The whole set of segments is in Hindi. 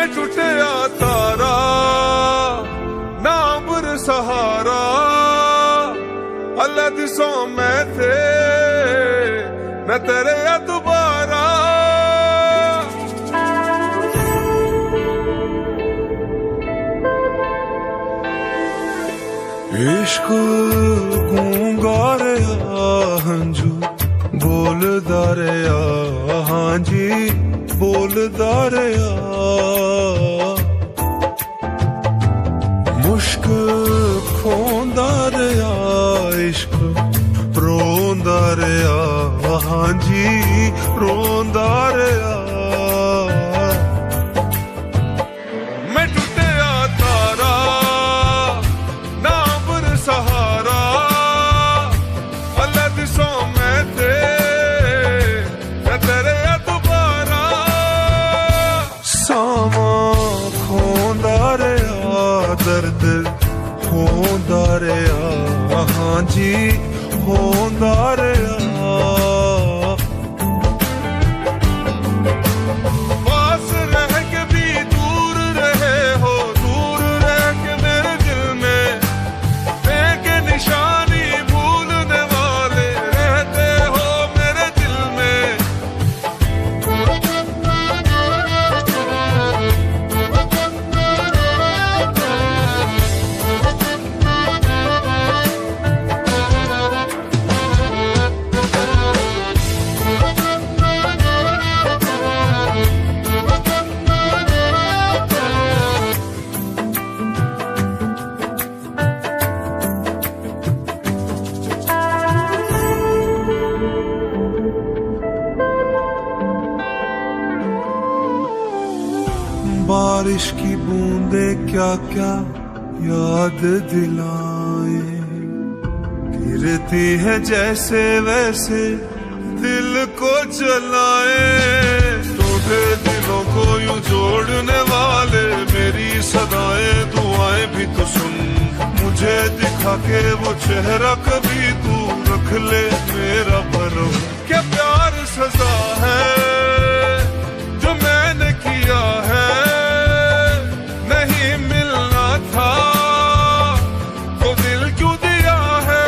मैं टूटिया तारा ना बुर सहारा अल्लाह दिसो मैं थे मैं तेरे या दोबारा इश्क गूंगा रे हंजू बोलदा रे हाँ जी बोलदा रे मुश्क खोंदा रे इश्क रोंदा रे हाँ जी रोंदा रे मैं टूटिया तारा ना बुर सहारा अल्लाह दिसो मैं थे मैं तेरे या दोबारा सामा खोंदा रे दर्द होंदा रे हाँ जी होंदा रे पास रह के भी दूर रहे हो दूर रह के मेरे दिल में देख निशानी भूलने वाले रहते हो मेरे दिल में बारिश की बूंदे क्या क्या याद दिलाए गिरती है जैसे वैसे दिल को जलाए टूटे दिलों को यूं जोड़ने वाले मेरी सदाएं दुआएं भी तो सुन मुझे दिखा के वो चेहरा कभी तू रख ले मेरा भरम क्या प्यार सजा है जो मैंने किया है नहीं मिलना था तो दिल क्यों दिया है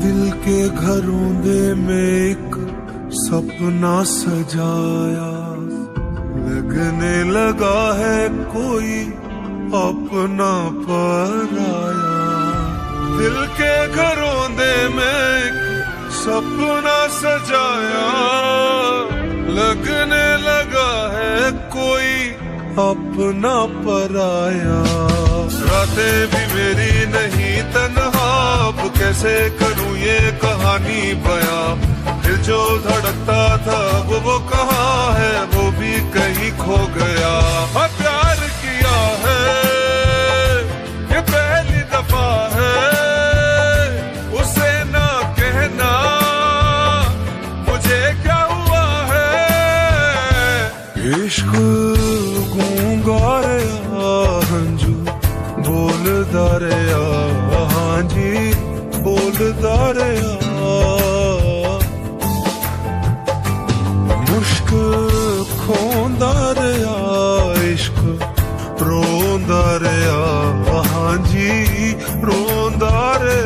दिल के घरों दे में एक सपना सजाया लगने लगा है कोई अपना पराया दिल के घरों दे में एक सपना सजाया लगने लगा है कोई अपना पराया रातें भी मेरी नहीं तन्हा अब कैसे करूं ये कहानी बयां दिल जो धड़कता था वो कहाँ है वो भी कहीं खो गया हाँ प्यार किया है ये पहली दफा है उसे ना कहना मुझे क्या हुआ है इश्क गूंगा रे हंजू बोलदा रे हाँ जी बोलदा रे मुश्क खोंदा रे इश्क रोंदा रे हाँ जी रोंदा रे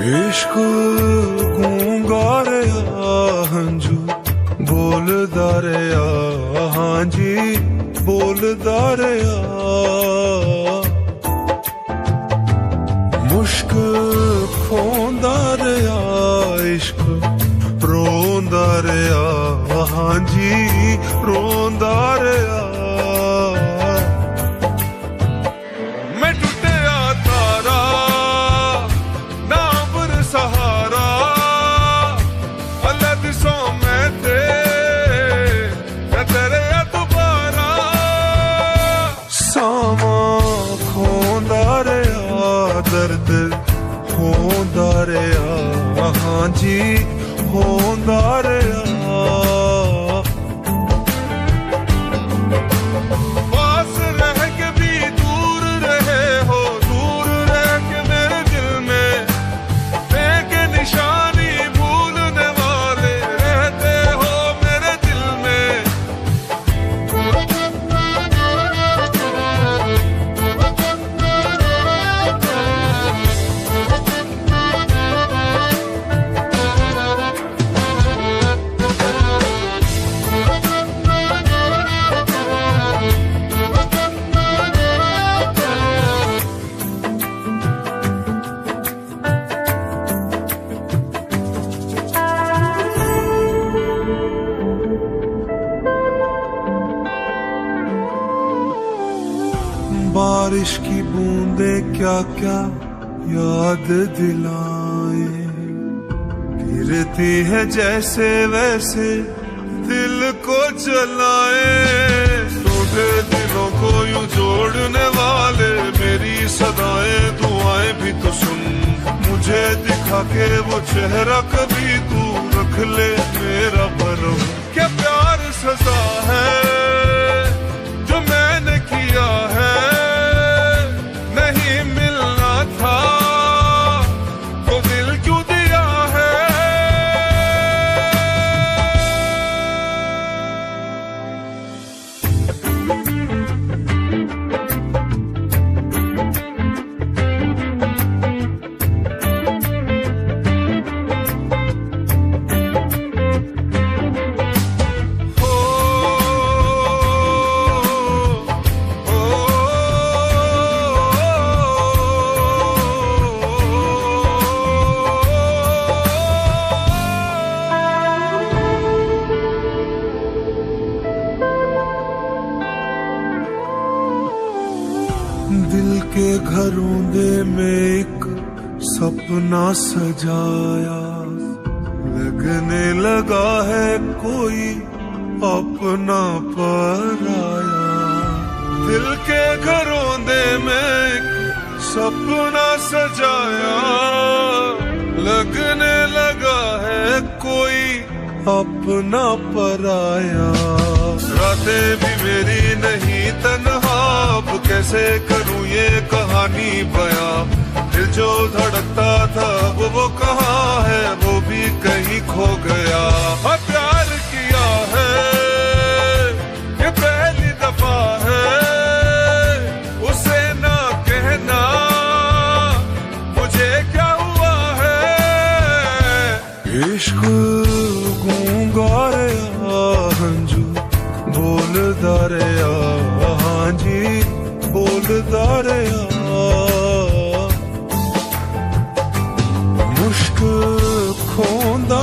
इश्क गूंगा रे हंजू बोलदा रे हाँ जी बोलदा रे मुश्क खोंदा रे इश्क रोंदा रहा हाँ जी रोंदा रहा। मैं टूटिया तारा ना बर सहारा अलग सो मैं तेरे दोबारा सामा खोंदा रहा दर्द होंदा रहा हाँ जी होंदा रहा। पास रह के भी दूर रहे हो दूर रह के मेरे दिल में एक निशानी भूलने वाले रहते हो मेरे दिल में। बारिश की बूंदे क्या क्या याद दिलाए गिरती है जैसे वैसे दिल को जलाए। टूटे दिलों को यूं जोड़ने वाले मेरी सदाएं दुआएं भी तो सुन मुझे दिखा के वो चेहरा कभी तू रख ले मेरा भरम। क्या प्यार सजा है जो मैंने किया है नहीं मिलना था तो दिल क्यों दिया है। दिल के घरोंदे में एक सपना सजाया लगने लगा है कोई अपना पराया। दिल के घरोंदे में एक सपना सजाया लगने लगा है कोई अपना पराया। रातें भी मेरी नहीं तन्हा अब कैसे करूं ये कहानी बयां। दिल जो धड़कता था वो कहाँ है वो भी कहीं खो गया। अब प्यार किया है ये पहली दफा है उसे ना कहना मुझे क्या हुआ है। इश्क गूंगा रहा हंजू बोलदा रहा हाँ जी बोलदा रहा। मुश्क खोंदा